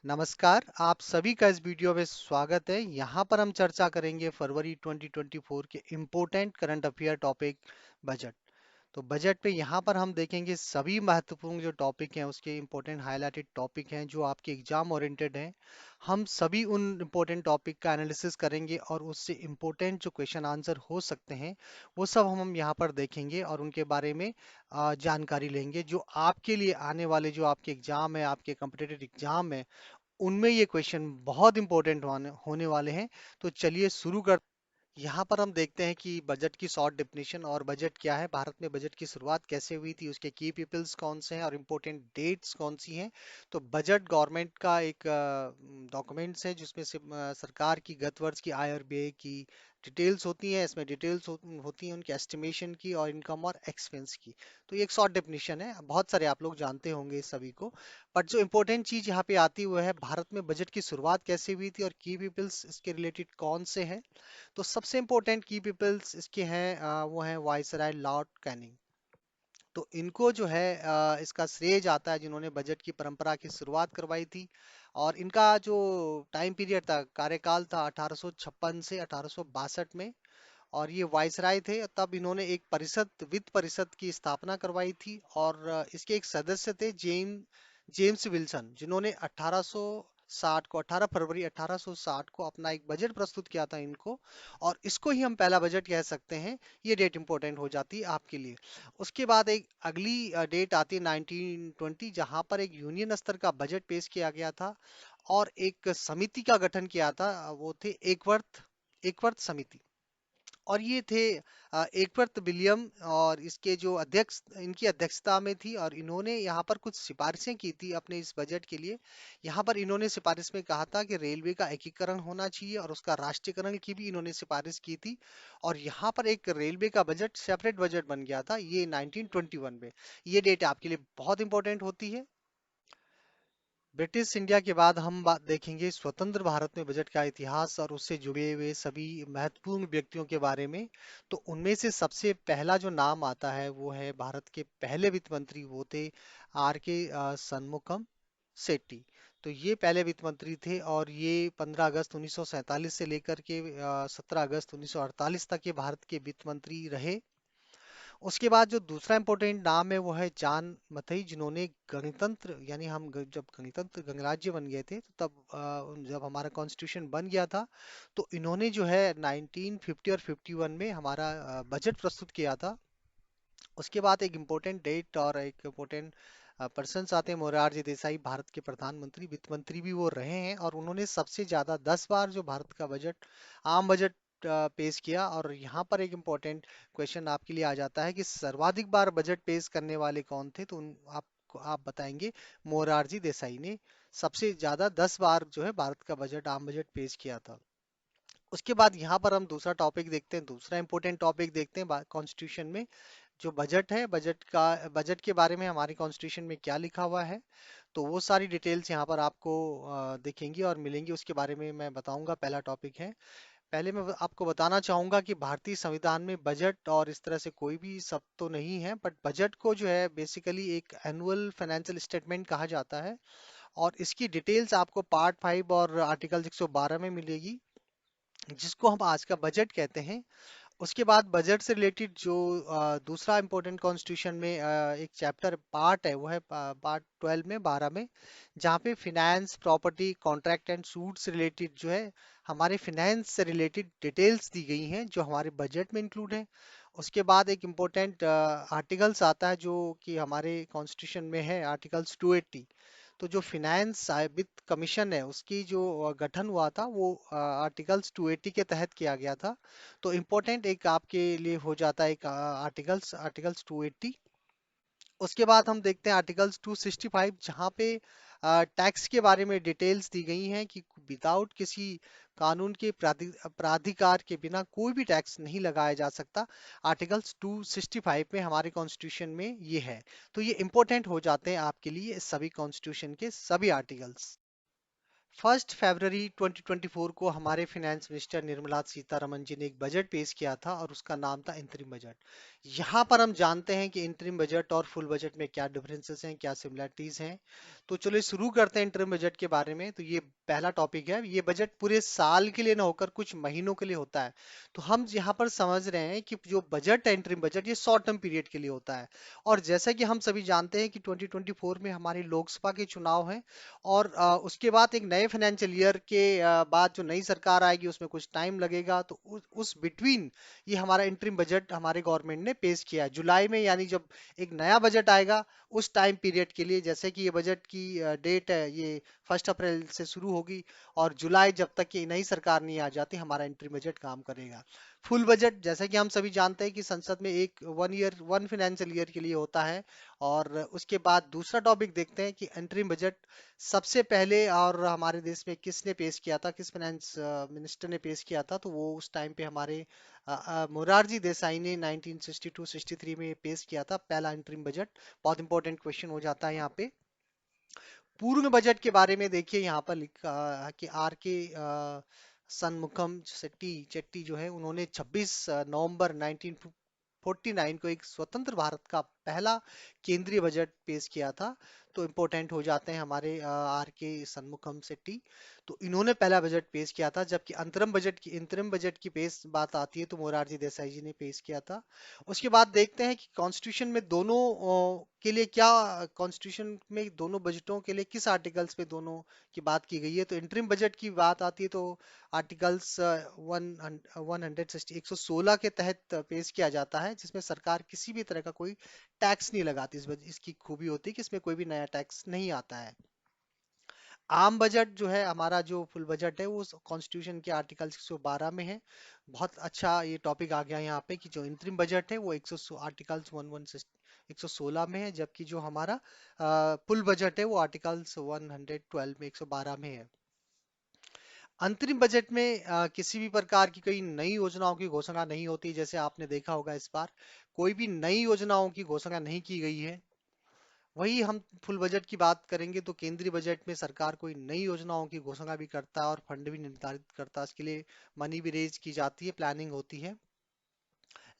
नमस्कार, आप सभी का इस वीडियो में स्वागत है। यहाँ पर हम चर्चा करेंगे फरवरी 2024 के important current affair topic budget. तो बजट पे यहाँ पर हम देखेंगे सभी महत्वपूर्ण जो टॉपिक हैं उसके इम्पोर्टेंट हाईलाइटेड टॉपिक हैं जो आपके एग्जाम ओरिएंटेड हैं। हम सभी उन इम्पोर्टेंट टॉपिक का एनालिसिस करेंगे और उससे इम्पोर्टेंट जो क्वेश्चन आंसर हो सकते हैं वो सब हम यहाँ पर देखेंगे और उनके बारे में जानकारी लेंगे जो आपके लिए आने वाले जो आपके एग्जाम है, आपके कम्पिटेटिव एग्जाम है, उनमें ये क्वेश्चन बहुत इंपॉर्टेंट होने वाले हैं। तो चलिए शुरू कर। यहाँ पर हम देखते हैं कि बजट की शॉर्ट डेफिनेशन और बजट क्या है, भारत में बजट की शुरुआत कैसे हुई थी, उसके की पीपल्स कौन से हैं और इम्पोर्टेंट डेट्स कौन सी हैं। तो बजट गवर्नमेंट का एक डॉक्यूमेंट्स है जिसमें से सरकार की गत वर्ष की आय और व्यय की डिटेल्स होती हैं। इसमें डिटेल्स होती हैं उनके एस्टिमेशन की और इनकम और एक्सपेंस की। तो ये एक शॉर्ट डेफिनेशन है, बहुत सारे आप लोग जानते होंगे इस सभी को। बट जो इम्पोर्टेंट चीज यहाँ पे आती हुई है, भारत में बजट की शुरुआत कैसे हुई थी और की पीपल्स इसके रिलेटेड कौन से हैं। तो सबसे इंपॉर्टेंट की पीपल्स इसके हैं, वो हैं वाइसराय लॉर्ड कैनिंग। तो इनको जो है इसका श्रेय जाता है जिन्होंने बजट की परंपरा की शुरुआत करवाई थी। और इनका जो टाइम पीरियड था, कार्यकाल था 1856 से 1862 में। और ये वाइसराय थे, तब इन्होंने एक परिषद, वित्त परिषद की स्थापना करवाई थी। और इसके एक सदस्य थे जेम्स विल्सन, जिन्होंने 1860 को 18 फरवरी 1860 को अपना एक बजट प्रस्तुत किया था इनको। और इसको ही हम पहला बजट कह सकते हैं। ये डेट इंपॉर्टेंट हो जाती है आपके लिए। उसके बाद एक अगली डेट आती है 1920, जहां पर एक यूनियन स्तर का बजट पेश किया गया था और एक समिति का गठन किया था। वो थे एकवर्थ समिति। और ये थे एकवर्थ विलियम, और इसके जो अध्यक्ष इनकी अध्यक्षता में थी। और इन्होंने यहाँ पर कुछ सिफारिशें की थी अपने इस बजट के लिए। यहाँ पर इन्होंने सिफारिश में कहा था कि रेलवे का एकीकरण होना चाहिए और उसका राष्ट्रीयकरण की भी इन्होंने सिफारिश की थी। और यहाँ पर एक रेलवे का बजट, सेपरेट बजट बन गया था ये 1921 में। ये डेट आपके लिए बहुत इंपॉर्टेंट होती है। ब्रिटिश इंडिया के बाद हम बात देखेंगे स्वतंत्र भारत में बजट का इतिहास और उससे जुड़े हुए सभी महत्वपूर्ण व्यक्तियों के बारे में। तो उनमें से सबसे पहला जो नाम आता है वो है भारत के पहले वित्त मंत्री, वो थे आर के सनमुखम सेट्टी। तो ये पहले वित्त मंत्री थे और ये 15 अगस्त 1947 से लेकर के 17 अगस्त 1948 तक ये भारत के वित्त मंत्री रहे। उसके बाद जो दूसरा इंपॉर्टेंट नाम है वो है जॉन मथई, जिन्होंने गणतंत्र, यानी जब गणतंत्र गणराज्य बन गए थे तो तब जब हमारा कॉन्स्टिट्यूशन बन गया था, तो इन्होंने जो है 1950 और 51 में हमारा बजट प्रस्तुत किया था। उसके बाद एक इम्पोर्टेंट डेट और एक इम्पोर्टेंट पर्सन आते हैं, मोरारजी देसाई, भारत के प्रधानमंत्री, वित्त मंत्री भी वो रहे हैं। और उन्होंने सबसे ज्यादा 10 बार जो भारत का बजट, आम बजट पेश किया। और यहाँ पर एक इम्पोर्टेंट क्वेश्चन आपके लिए आ जाता है कि सर्वाधिक बार बजट पेश करने वाले कौन थे। तो आप बताएंगे मोरारजी देसाई ने सबसे ज्यादा 10 बार जो है भारत का बजट, आम बजट पेश किया था। उसके बाद यहाँ पर हम दूसरा टॉपिक देखते हैं, दूसरा इंपॉर्टेंट टॉपिक देखते हैं कॉन्स्टिट्यूशन में। जो बजट है, बजट के बारे में हमारे कॉन्स्टिट्यूशन में क्या लिखा हुआ है, तो वो सारी डिटेल्स यहाँ पर आपको दिखेंगी और मिलेंगी। उसके बारे में मैं बताऊंगा। पहला टॉपिक है, पहले मैं आपको बताना चाहूंगा कि भारतीय संविधान में बजट और इस तरह से कोई भी शब्द तो नहीं है, बट बजट को जो है बेसिकली एक एनुअल फाइनेंशियल स्टेटमेंट कहा जाता है। और इसकी डिटेल्स आपको पार्ट 5 और आर्टिकल 112 में मिलेगी, जिसको हम आज का बजट कहते हैं। उसके बाद बजट से रिलेटेड जो दूसरा इंपॉर्टेंट कॉन्स्टिट्यूशन में एक चैप्टर पार्ट है, वो है पार्ट 12 में, 12 में, जहाँ पे finance, property, contract and suit से रिलेटेड जो है हमारे फिनेंस से रिलेटेड डिटेल्स दी गई हैं जो हमारे बजट में इंक्लूड है। उसके बाद एक इम्पोर्टेंट आर्टिकल्स आता है जो कि हमारे कॉन्स्टिट्यूशन में है, आर्टिकल्स 280। तो जो फिनेंस वित्त कमीशन है उसकी जो गठन हुआ था वो आर्टिकल्स 280 के तहत किया गया था। तो इम्पोर्टेंट एक आपके लिए हो जाता है एक आर्टिकल्स 280। उसके बाद हम देखते हैं आर्टिकल्स 265, जहाँ पे टैक्स के बारे में डिटेल्स दी गई हैं कि विदाउट किसी कानून के प्राधिकार के बिना कोई भी टैक्स नहीं लगाया जा सकता। आर्टिकल्स 265 में हमारे कॉन्स्टिट्यूशन में ये है। तो ये इंपॉर्टेंट हो जाते हैं आपके लिए सभी कॉन्स्टिट्यूशन के सभी आर्टिकल्स। 1 फरवरी 2024 को हमारे फाइनेंस मिनिस्टर निर्मला सीतारमन जी ने एक बजट पेश किया था और उसका नाम था इंतरिम बजट। यहाँ पर हम जानते हैं कि इंतरिम बजट और फुल बजट में क्या डिफरेंसेस हैं, क्या सिमिलरिटीज हैं। तो चलिए शुरू करते हैं इंतरिम बजट के बारे में। तो ये पहला टॉपिक है, ये बजट पूरे साल के लिए ना होकर कुछ महीनों के लिए होता है। तो हम यहाँ पर समझ रहे हैं कि जो बजट है इंतरिम बजट, ये शॉर्ट टर्म पीरियड के लिए होता है। और जैसा कि हम सभी जानते हैं कि 2024 में हमारी लोकसभा के चुनाव हैं और उसके बाद एक नए फाइनेंशियल ईयर के बाद जो नई सरकार आएगी उसमें कुछ टाइम लगेगा। तो उस बिटवीन ये हमारा इंटरिम बजट हमारे गवर्नमेंट ने पेश किया है जुलाई में, यानी जब एक नया बजट आएगा उस टाइम पीरियड के लिए। जैसे कि ये बजट की डेट है, ये 1 अप्रैल से शुरू होगी और जुलाई जब तक ये नई सरकार नहीं आ जाती हमारा इंटरिम बजट काम करेगा। फुल बजट जैसे कि हम सभी जानते हैं कि संसद में एक वन फाइनेंशियल ईयर के लिए होता है। और उसके बाद दूसरा टॉपिक देखते हैं कि इंटरिम बजट सबसे पहले और हमारे देश में किसने पेश किया था, किस फाइनेंस मिनिस्टर ने पेश किया था। तो वो उस टाइम पे हमारे मोरारजी देसाई ने 1962-63 में पेश किया था पहला इंटरिम बजट। बहुत इंपॉर्टेंट क्वेश्चन हो जाता है यहाँ पे। पूर्ण बजट के बारे में देखिए, यहाँ पर लिखा है कि आर के सनमुखम शेट्टी चेट्टी जो है, उन्होंने 26 नवंबर 1949 को एक स्वतंत्र भारत का पहला केंद्रीय बजट पेश किया था। तो इम्पोर्टेंट हो जाते हैं हमारे आर के सनमुखम शेट्टी। तो इन्होंने पहला बजट पेश किया था, जबकि अंतरिम बजट की पेश बात आती है तो मोरारजी देसाई जी ने पेश किया था। उसके बाद देखते हैं कि कॉन्स्टिट्यूशन में दोनों के लिए क्या, कॉन्स्टिट्यूशन में दोनों बजटों के लिए किस आर्टिकल्स पे दोनों की बात की गई है। तो इंटरिम बजट की बात आती है तो आर्टिकल्स 116 के तहत पेश किया जाता है, जिसमें सरकार किसी भी तरह का कोई टैक्स नहीं लगाती। इसकी खूबी होती है कि इसमें कोई भी नया टैक्स नहीं आता है। आम बजट जो है, हमारा जो फुल बजट है, वो कॉन्स्टिट्यूशन के आर्टिकल 112 में है। बहुत अच्छा ये टॉपिक आ गया यहाँ पे कि जो इंतरिम बजट है वो 100 आर्टिकल्स 116 में है, जबकि जो हमारा फुल बजट है वो आर्टिकल्स 112 में 112 में है। अंतरिम बजट में किसी भी प्रकार की कोई नई योजनाओं की घोषणा नहीं होती। जैसे आपने देखा होगा इस बार कोई भी नई योजनाओं की घोषणा नहीं की गई है। वही हम फुल बजट की बात करेंगे तो केंद्रीय बजट में सरकार कोई नई योजनाओं की घोषणा भी करता है और फंड भी निर्धारित करता है, इसके लिए मनी भी रेज की जाती है, प्लानिंग होती है।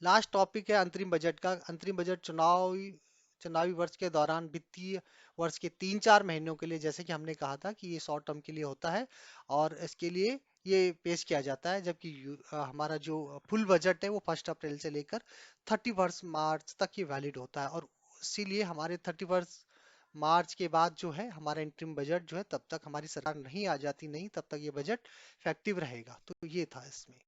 लास्ट टॉपिक है अंतरिम बजट का। अंतरिम बजट चुनावी चुनावी वर्ष के दौरान वित्तीय वर्ष के 3-4 महीनों के लिए, जैसे कि हमने कहा था कि ये शॉर्ट टर्म के लिए होता है और इसके लिए ये पेश किया जाता है। जबकि हमारा जो फुल बजट है वो 1 अप्रैल से लेकर 31 मार्च तक ये वैलिड होता है। और इसीलिए हमारे 31 मार्च के बाद जो है हमारा इंटरिम बजट जो है, तब तक हमारी सरकार नहीं आ जाती, नहीं तब तक ये बजट इफेक्टिव रहेगा। तो ये था इसमें।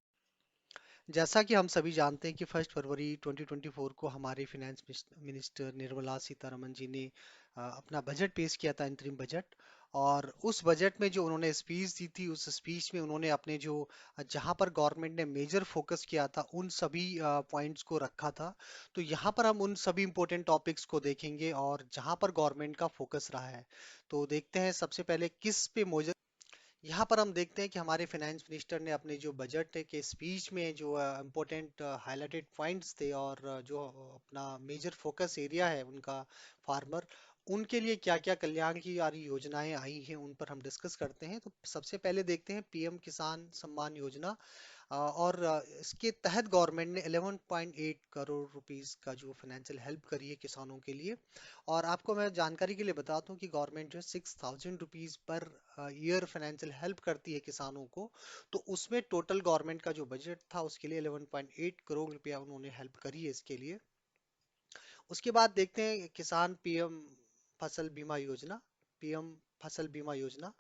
जैसा कि हम सभी जानते हैं कि 1 फरवरी 2024 को हमारे फाइनेंस मिनिस्टर निर्मला सीतारमन जी ने अपना बजट पेश किया था, इंतरिम बजट। और उस बजट में जो उन्होंने स्पीच दी थी, उस स्पीच में उन्होंने अपने जो जहां पर गवर्नमेंट ने मेजर फोकस किया था उन सभी पॉइंट्स को रखा था। तो यहाँ पर हम उन सभी इंपॉर्टेंट टॉपिक्स को देखेंगे और जहां पर गवर्नमेंट का फोकस रहा है। तो देखते हैं सबसे पहले किस पे। यहाँ पर हम देखते हैं कि हमारे फाइनेंस मिनिस्टर ने अपने जो बजट के स्पीच में जो इम्पोर्टेंट हाइलाइटेड पॉइंट्स थे और जो अपना मेजर फोकस एरिया है उनका, फार्मर, उनके लिए क्या क्या कल्याणकारी योजनाएं आई हैं उन पर हम डिस्कस करते हैं। तो सबसे पहले देखते हैं पीएम किसान सम्मान योजना। और इसके तहत गवर्नमेंट ने 11.8 करोड़ रुपीस का जो फाइनेंशियल हेल्प करी है किसानों के लिए। और आपको मैं जानकारी के लिए बताता हूँ कि गवर्नमेंट जो है 6,000 rupees per year financial help करती है किसानों को। तो उसमें टोटल गवर्नमेंट का जो बजट था उसके लिए 11.8 करोड़ रुपया उन्होंने हेल्प करी है इसके लिए। उसके बाद देखते हैं किसान पीएम फसल बीमा योजना। पीएम फसल बीमा योजना,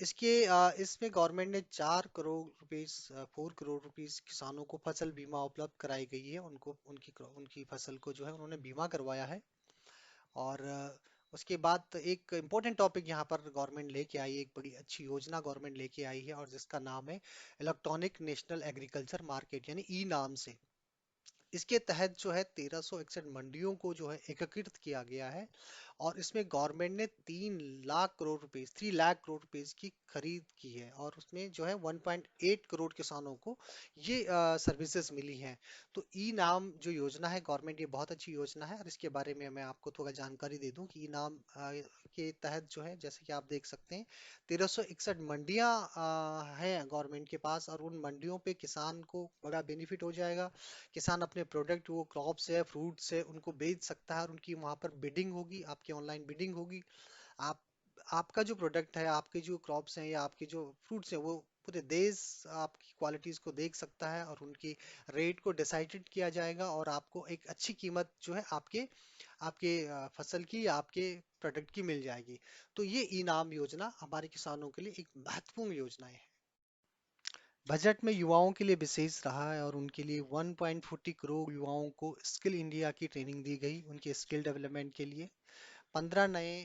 इसमें गवर्नमेंट ने 4 करोड़ रुपीस किसानों को फसल बीमा उपलब्ध कराई गई है। उनको उनकी उनकी फसल को जो है उन्होंने बीमा करवाया है। और उसके बाद तो एक इम्पोर्टेंट टॉपिक यहाँ पर गवर्नमेंट लेके आई है, एक बड़ी अच्छी योजना गवर्नमेंट लेके आई है और जिसका नाम है इलेक्ट्रॉनिक नेशनल एग्रीकल्चर मार्केट, यानी ई नाम से। इसके तहत जो है 1361 मंडियों को जो है एकीकृत किया गया है। और इसमें गवर्नमेंट ने 3 लाख करोड़ रुपए 3 लाख करोड़ रुपए की खरीद की है, और उसमें जो है 1.8 करोड़ किसानों को ये सर्विसेज मिली हैं। तो ई नाम जो योजना है गवर्नमेंट, ये बहुत अच्छी योजना है, और इसके बारे में मैं आपको थोड़ा जानकारी दे दूं कि ई नाम के तहत जो है, जैसे कि आप देख सकते हैं, 1361 मंडियां हैं गवर्नमेंट के पास, और उन मंडियों पे किसान को बड़ा बेनिफिट हो जाएगा। किसान अपने प्रोडक्ट, वो क्रॉप्स है, फ्रूट्स है, उनको बेच सकता है, और उनकी वहां पर बिडिंग होगी, आपकी ऑनलाइन बिडिंग होगी। आप आपका जो प्रोडक्ट है, आपके जो क्रॉप्स हैं या आपके जो फ्रूट्स हैं, वो पूरे देश आपकी क्वालिटीज को देख सकता है, और उनकी रेट को डिसाइडेड किया जाएगा, और आपको एक अच्छी कीमत जो है आपके आपके फसल की या आपके प्रोडक्ट की मिल जाएगी। तो ये इनाम योजना हमारे किसानों के लिए एक महत्वपूर्ण योजना है। बजट में युवाओं के लिए विशेष रहा है, और उनके लिए 1.40 करोड़ युवाओं को स्किल इंडिया की ट्रेनिंग दी गई, उनके स्किल डेवलपमेंट के लिए। 15 नए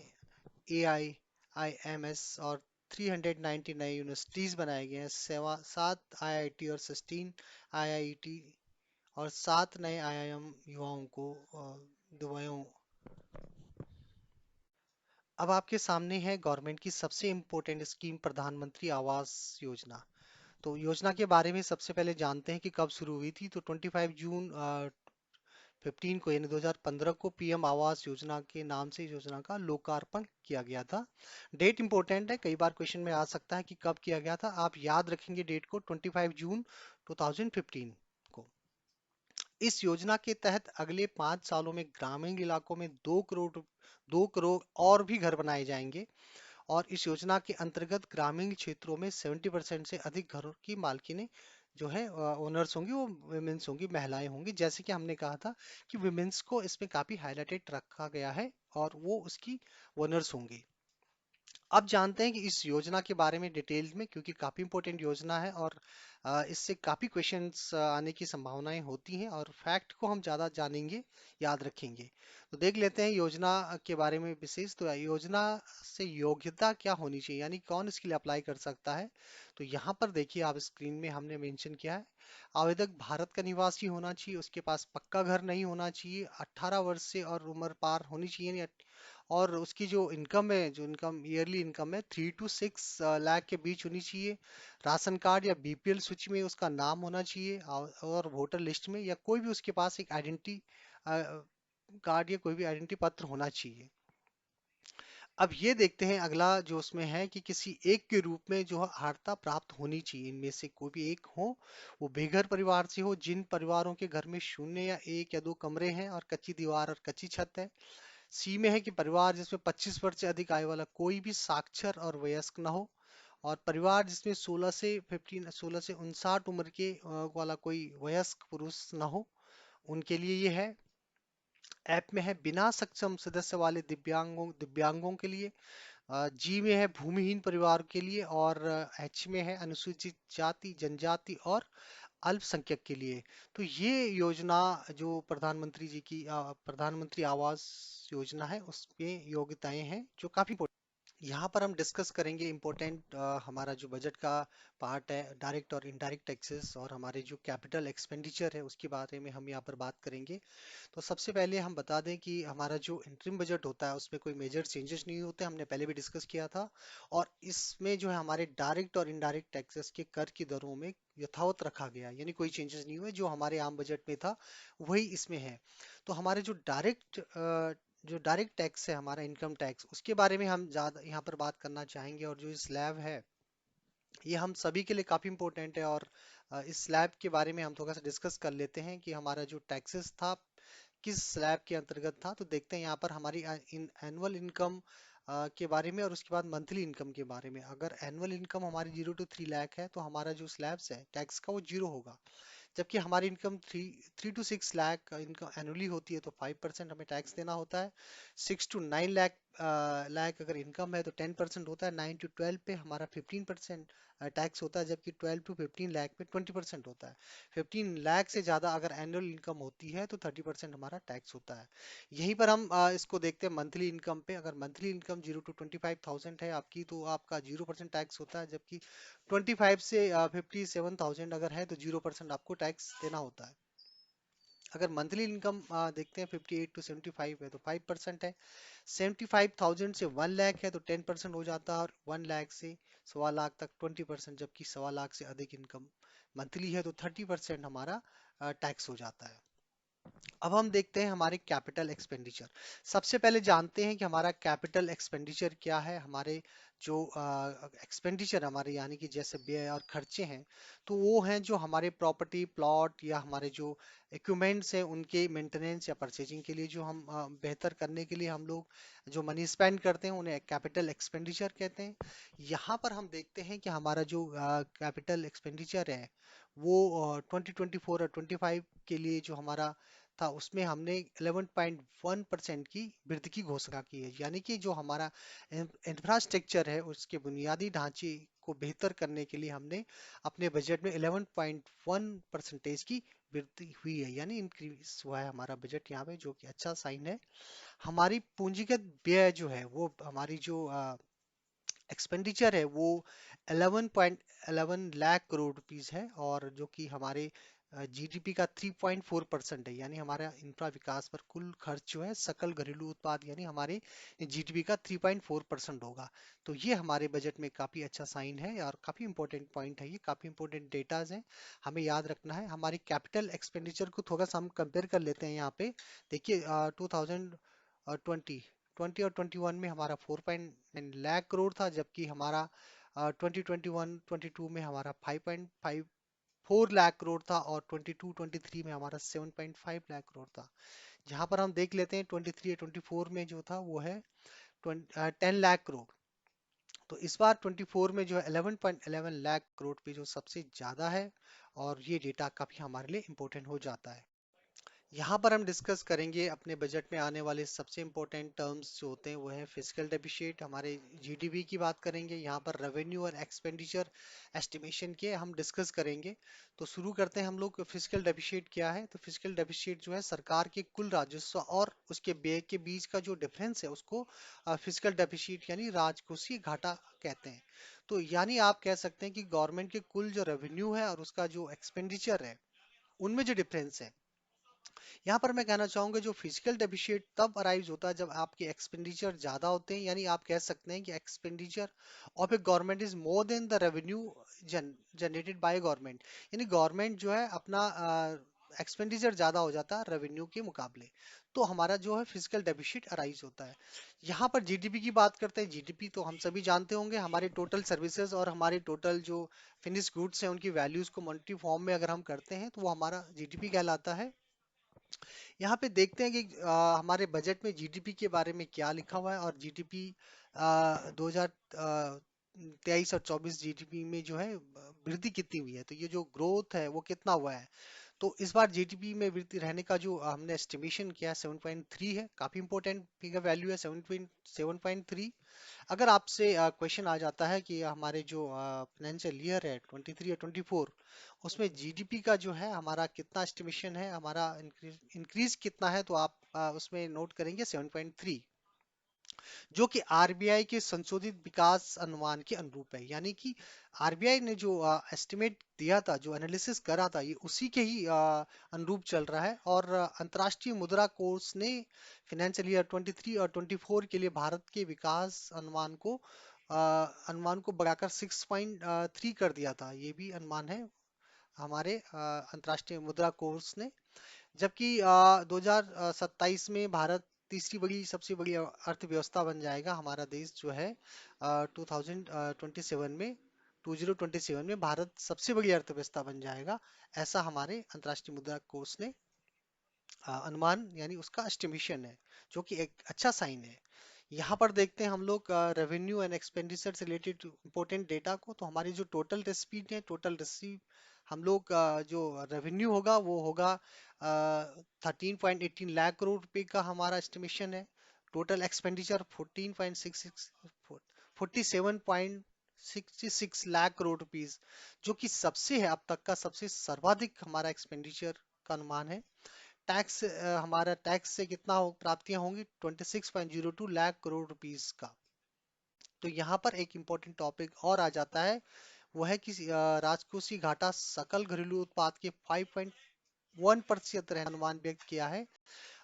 एआई आईएमएस और 390 नए यूनिवर्सिटीज बनाए गए हैं, 7 आईआईटी और 16 आईआईटी, और 7 नए आईआईएम युवाओं को दुआओं। अब आपके सामने है गवर्नमेंट की सबसे इम्पोर्टेंट स्कीम, प्रधानमंत्री आवास योजना। तो योजना के बारे में सबसे पहले जानते हैं कि कब शुरू हुई थी। तो 25 जून 15 को, यानी 2015 को पीएम आवास योजना के नाम से इस योजना का लोकार्पण किया गया था। डेट इंपॉर्टेंट है, कई बार क्वेश्चन में आ सकता है कि कब किया गया था। आप याद रखेंगे डेट को, 25 जून 2015 को। इस योजना के तहत अगले 5 सालों में ग्रामीण इलाकों में 2 करोड़ और भी घर बनाए जाएंगे, और इस योजना के अंतर्गत ग्रामीण क्षेत्रों में 70% से अधिक घरों की मालकिनें जो है ओनर्स होंगी, वो विमेंस होंगी, महिलाएं होंगी। जैसे कि हमने कहा था कि विमेंस को इसमें काफी हाईलाइटेड रखा गया है, और वो उसकी ओनर्स होंगी। अब जानते हैं कि इस योजना के बारे में डिटेल में, क्योंकि काफी इंपॉर्टेंट योजना है, और इससे काफी क्वेश्चंस आने की संभावनाएं होती हैं, और फैक्ट को हम ज्यादा जानेंगे, याद रखेंगे। तो देख लेते हैं योजना के बारे में विशेष। तो योजना से योग्यता क्या होनी चाहिए, यानी कौन इसके लिए अप्लाई कर सकता है। तो यहाँ पर देखिए, आप स्क्रीन में हमने मेंशन किया है, आवेदक भारत का निवासी होना चाहिए, उसके पास पक्का घर नहीं होना चाहिए, 18 वर्ष से और उम्र पार होनी चाहिए, और उसकी जो इनकम है, जो इनकम ईयरली इनकम है, 3 to 6 लाख के बीच होनी चाहिए। राशन कार्ड या बीपीएल सूची में उसका नाम होना चाहिए, और वोटर लिस्ट में या कोई भी उसके पास एक आइडेंटिटी कार्ड या कोई भी आइडेंटिटी पत्र होना चाहिए। अब ये देखते हैं अगला जो उसमें है कि किसी एक के रूप में जो है अर्हता प्राप्त होनी चाहिए, इनमें से कोई भी एक हो, वो बेघर परिवार से हो, जिन परिवारों के घर में शून्य या 1 या 2 कमरे हैं और कच्ची दीवार और कच्ची छत है। सी में है कि परिवार जिसमें 25 वर्ष से अधिक आयु वाला कोई भी साक्षर और वयस्क न हो, और परिवार जिसमें 16 से 59 उम्र के वाला कोई वयस्क पुरुष न हो, उनके लिए ये है। ऐप में है बिना सक्षम सदस्य वाले दिव्यांगों के लिए। जी में है भूमिहीन परिवार के लिए, और एच में है अनुसूचित जाति, जनजाति और अल्पसंख्यक के लिए। तो ये योजना जो प्रधानमंत्री जी की प्रधानमंत्री आवास योजना है, उसमें योग्यताएं हैं जो काफी। यहाँ पर हम डिस्कस करेंगे इम्पोर्टेंट हमारा जो बजट का पार्ट है, डायरेक्ट और इनडायरेक्ट टैक्सेस, और हमारे जो कैपिटल एक्सपेंडिचर है उसके बारे में हम यहाँ पर बात करेंगे। तो सबसे पहले हम बता दें कि हमारा जो इंटरिम बजट होता है उसमें कोई मेजर चेंजेस नहीं होते, हमने पहले भी डिस्कस किया था। और इसमें जो है हमारे डायरेक्ट और इनडायरेक्ट टैक्सेस के कर की दरों में यथावत रखा गया है, यानी कोई चेंजेस नहीं हुए, जो हमारे आम बजट में था वही इसमें है। तो हमारे जो डायरेक्ट टैक्स है, हमारा इनकम टैक्स, उसके बारे में हम ज़्यादा यहाँ पर बात करना चाहेंगे। और जो स्लैब है, ये हम सभी के लिए काफ़ी इंपॉर्टेंट है, और इस स्लैब के बारे में हम थोड़ा सा डिस्कस कर लेते हैं कि हमारा जो टैक्सेस था किस स्लैब के अंतर्गत था। तो देखते हैं यहाँ पर हमारी एनुअल इनकम के बारे में, और उसके बाद मंथली इनकम के बारे में। अगर एनुअल इनकम हमारी 0 to 3 लाख है, तो हमारा जो स्लैब्स है टैक्स का, वो 0 होगा। जबकि हमारी income 3 to 6 lakh income annually होती है, तो 5% हमें टैक्स देना होता है। 6 to 9 लाख अगर इनकम है तो 10% होता है। 9 to 12 पे हमारा 15% टैक्स होता है, जबकि 12 to 15 लाख पे 20% होता है। 15 लाख से ज्यादा अगर एनुअल इनकम होती है तो 30% हमारा टैक्स होता है। यहीं पर हम इसको देखते हैं मंथली इनकम पे। अगर मंथली इनकम 0 to 25,000 है आपकी, तो आपका 0% टैक्स होता है, जबकि 25 से 57,000 अगर है तो 0% आपको टैक्स देना होता है। अगर मंथली इनकम देखते हैं 58 टू 75 है तो 5% है। 75,000 से 1 लाख है तो 10% हो जाता है, और 1 लाख से 1.25 लाख तक 20%, जबकि 1.25 लाख से अधिक इनकम मंथली है तो 30% हमारा टैक्स हो जाता है। अब हम देखते हैं हमारे कैपिटल एक्सपेंडिचर। सबसे पहले जानते हैं कि हमारा कैपिटल एक्सपेंडिचर क्या है। हमारे जो एक्सपेंडिचर हमारे यानी कि जैसे व्यय और खर्चे हैं, तो वो हैं जो हमारे प्रॉपर्टी प्लॉट या हमारे जो इक्विपमेंट्स हैं उनके मेंटेनेंस या परचेजिंग के लिए जो हम बेहतर करने के लिए हम लोग जो मनी स्पेंड करते हैं उन्हें कैपिटल एक्सपेंडिचर कहते हैं। यहाँ पर हम देखते हैं कि हमारा जो कैपिटल एक्सपेंडिचर है वो 2024 और 25 के लिए जो हमारा था उसमें हमने 11.1% की वृद्धि की घोषणा की है। यानी कि जो हमारा इंफ्रास्ट्रक्चर है उसके बुनियादी ढांचे को बेहतर करने के लिए हमने अपने बजट में 11.1% की वृद्धि हुई है, यानी इंक्रीज हुआ है हमारा बजट यहाँ पे, जो कि अच्छा साइन है। हमारी पूंजीगत व्यय जो है वो हमारी जो एक्सपेंडिचर है वो 11.11 लाख करोड़ रुपीस है, और जो कि हमारे जीडीपी का 3.4% है। यानी हमारा इंफ्रा विकास पर कुल खर्च जो है सकल घरेलू उत्पाद यानी हमारे जीडीपी का 3.4% होगा। तो ये हमारे बजट में काफी अच्छा साइन है और काफी इंपॉर्टेंट पॉइंट है, ये काफी इंपॉर्टेंट डेटाज हैं, हमें याद रखना है। हमारी कैपिटल एक्सपेंडिचर को थोड़ा सा हम कंपेयर कर लेते हैं यहाँ पे। देखिए 2020 20 और 21 में हमारा 4.9 लाख करोड़ था, जबकि हमारा 2021-22 में हमारा 5.54 लाख करोड़ था, और 22-23 में हमारा 7.5 लाख करोड़ था। जहां पर हम देख लेते हैं 23 और 24 में जो था वो है 10 लाख करोड़। तो इस बार 24 में जो है 11.11 लाख करोड़ पे जो सबसे ज्यादा है, और ये डेटा काफी हमारे लिए इम्पोर्टेंट हो जाता है। यहाँ पर हम डिस्कस करेंगे अपने बजट में आने वाले सबसे इम्पोर्टेंट टर्म्स जो होते हैं वो है फिजिकल डेफिसिट, हमारे जीडीपी की बात करेंगे, यहाँ पर रेवेन्यू और एक्सपेंडिचर एस्टिमेशन के हम डिस्कस करेंगे। तो शुरू करते हैं हम लोग, फिजिकल डेफिसिट क्या है। तो फिजिकल डेफिसिट जो है सरकार के कुल राजस्व और उसके व्यय के बीच का जो डिफरेंस है उसको फिजिकल डेफिसिट यानी राजकोषीय घाटा कहते हैं। तो यानी आप कह सकते हैं कि गवर्नमेंट के कुल जो रेवेन्यू है और उसका जो एक्सपेंडिचर है उनमें जो डिफरेंस है। यहाँ पर मैं कहना चाहूंगा जो फिजिकल डेफिसिट तब अराइज होता है जब आपके एक्सपेंडिचर ज्यादा होते हैं, यानी आप कह सकते हैं कि expenditure of A government is more than the revenue generated by government. यानी गवर्नमेंट जो है अपना एक्सपेंडिचर ज्यादा हो जाता है रेवेन्यू के मुकाबले, तो हमारा जो है फिजिकल डेफिसिट अराइज होता है। यहाँ पर जीडीपी की बात करते हैं। जीडीपी तो हम सभी जानते होंगे, हमारे टोटल सर्विसेज और हमारे टोटल जो फिनिश गुड्स हैं उनकी वैल्यूज को मॉनेटरी फॉर्म में अगर हम करते हैं तो वो हमारा जीडीपी कहलाता है। यहाँ पे देखते हैं कि हमारे बजट में जीडीपी के बारे में क्या लिखा हुआ है, और जीडीपी 2023 और 24 जीडीपी में जो है वृद्धि कितनी हुई है, तो ये जो ग्रोथ है वो कितना हुआ है। तो इस बार जीडीपी में वृद्धि रहने का जो हमने एस्टिमेशन किया है 7.3 है, काफी इंपॉर्टेंट फिगर वैल्यू है 7.3। अगर आपसे क्वेश्चन आ जाता है कि हमारे जो फाइनेंशियल ईयर है 23 और 24 उसमें जीडीपी का जो है हमारा कितना एस्टिमेशन है, हमारा इंक्रीज कितना है, तो आप उसमें नोट करेंगे 7.3, जो कि आरबीआई के संशोधित विकास अनुमान के अनुरूप है। यानी कि आरबीआई ने जो एस्टिमेट दिया था, जो एनालिसिस करा था, ये उसी के ही अनुरूप चल रहा है। और अंतर्राष्ट्रीय मुद्रा कोष ने फाइनेंशियल ईयर 23 और 24 के लिए भारत के विकास अनुमान को बढ़ाकर 6.3 कर दिया था। ये भी अनुमान है हमारे अंतर्राष्ट्रीय मुद्रा कोष ने। जबकि 2027 में भारत तीसरी बड़ी सबसे बड़ी अर्थव्यवस्था बन जाएगा। हमारा देश जो है 2027 में 2027 में भारत सबसे बड़ी अर्थव्यवस्था बन जाएगा, ऐसा हमारे अंतर्राष्ट्रीय मुद्रा कोष ने अनुमान यानी उसका एस्टिमेशन है, जो कि एक अच्छा साइन है। यहाँ पर देखते हैं हम लोग रेवेन्यू एंड एक्सपेंडिचर से रिलेटेड इंपॉर्टेंट डेटा को। तो हमारी जो टोटल रेसिपी है, टोटल रेसिपी हम लोग जो रेवेन्यू होगा वो होगा 13.18 लाख करोड़ रुपए का हमारा एस्टिमेशन है। Total expenditure 47.66 lakh crore rupees, जो कि सबसे है अब तक का सबसे सर्वाधिक हमारा एक्सपेंडिचर का अनुमान है। टैक्स हमारा टैक्स से कितना प्राप्तियां होंगी 26.02 लाख करोड़ रुपीस का। तो यहाँ पर एक इम्पोर्टेंट टॉपिक और आ जाता है, वो है कि राजकोषीय घाटा सकल घरेलू उत्पाद के 1% अनुमान व्यक्त किया है,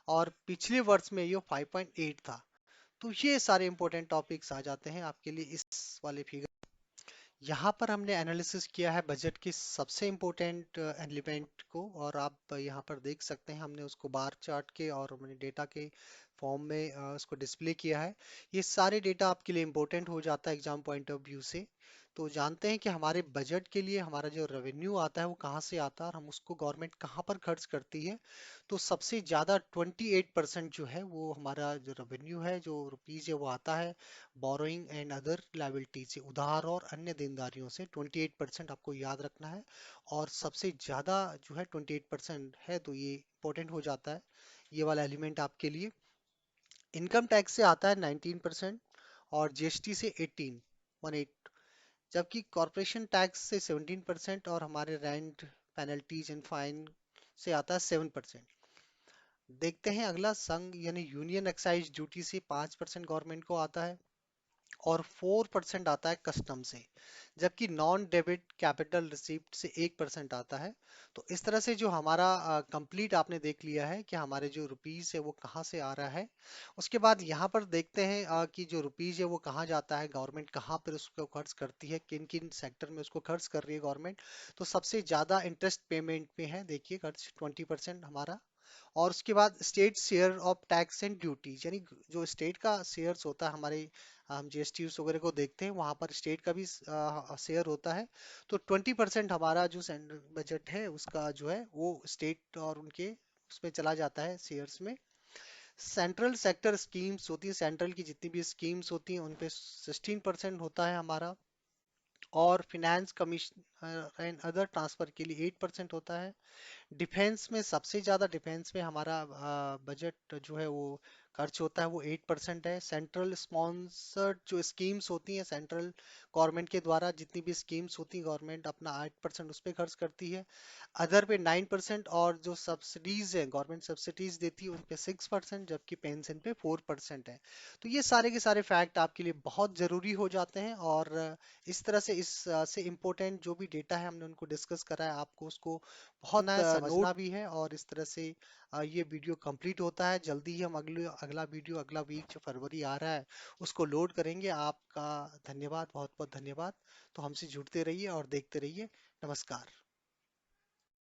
और पिछले वर्ष में ये 5.8 था। तो ये सारे इंपॉर्टेंट टॉपिक्स आ जाते हैं आपके लिए इस वाले फिगर। यहाँ पर हमने एनालिसिस किया है बजट के सबसे इम्पोर्टेंट एलिमेंट को, और आप यहाँ पर देख सकते हैं हमने उसको बार चार्ट के और हमने डेटा के फॉर्म में उसको डिस्प्ले किया है। ये सारे डेटा आपके लिए इम्पोर्टेंट हो जाता है एग्जाम पॉइंट ऑफ व्यू से। तो जानते हैं कि हमारे बजट के लिए हमारा जो रेवेन्यू आता है वो कहाँ से आता है और हम उसको गवर्नमेंट कहाँ पर खर्च करती है। तो सबसे ज़्यादा 28% जो है वो हमारा जो रेवेन्यू है, जो रुपीज़ है, वो आता है बोरोइंग एंड अदर लायबिलिटी से, उधार और अन्य देनदारियों से। 28% आपको याद रखना है। और सबसे ज़्यादा जो है 28% है, तो ये इंपॉर्टेंट हो जाता है ये वाला एलिमेंट आपके लिए। इनकम टैक्स से आता है 19% और जीएसटी से 18 जबकि कॉरपोरेशन टैक्स से 17% और हमारे रेंट, पेनल्टीज एंड फाइन से आता है 7%। देखते हैं अगला, संघ यानी यूनियन एक्साइज ड्यूटी से 5% गवर्नमेंट को आता है और 4% आता है कस्टम से, जबकि नॉन डेबिट कैपिटल रिसीप्ट से 1% आता है। तो इस तरह से जो हमारा कंप्लीट आपने देख लिया है कि हमारे जो रुपीस है वो कहाँ से आ रहा है। उसके बाद यहाँ पर देखते हैं कि जो रुपीस है वो कहाँ जाता है, गवर्नमेंट कहाँ पर उसको खर्च करती है, किन किन सेक्टर में उसको खर्च कर रही है गवर्नमेंट। तो सबसे ज्यादा इंटरेस्ट पेमेंट में है, देखिए खर्च 20% हमारा। और उसके बाद state share of tax and duties, यानी जो स्टेट का शेयर्स होता है हमारे, हम जीएसटी वगैरह को देखते हैं वहां पर स्टेट का भी शेयर होता है। तो 20% हमारा जो सेंट्रल बजट है उसका जो है वो स्टेट और उनके उसमें चला जाता है शेयर्स में। सेंट्रल सेक्टर स्कीम्स होती है, सेंट्रल की जितनी भी स्कीम्स होती हैं उन पे 16% होता है हमारा। और finance commission and other transfer के लिए 8% होता है। डिफेंस में सबसे ज्यादा, डिफेंस में हमारा बजट जो है वो खर्च होता है वो 8% है। सेंट्रल स्पॉन्सर्ड जो स्कीम्स होती हैं सेंट्रल गवर्नमेंट के द्वारा, जितनी भी स्कीम्स होती है गवर्नमेंट अपना 8% उस पर खर्च करती है। अदर पे 9%, और जो सब्सिडीज है गवर्नमेंट सब्सिडीज देती है उन पे 6%, जबकि पेंशन पे 4% है। तो ये सारे के सारे फैक्ट आपके लिए बहुत जरूरी हो जाते हैं। और इस तरह से इस से इम्पोर्टेंट जो भी डेटा है हमने उनको डिस्कस करा है, आपको उसको बहुत समझना भी है। और इस तरह से ये वीडियो कंप्लीट होता है। जल्दी ही हम अगला वीडियो, अगला वीक जो फरवरी आ रहा है उसको लोड करेंगे। आपका धन्यवाद, बहुत बहुत धन्यवाद। तो हमसे जुड़ते रहिए और देखते रहिए। नमस्कार।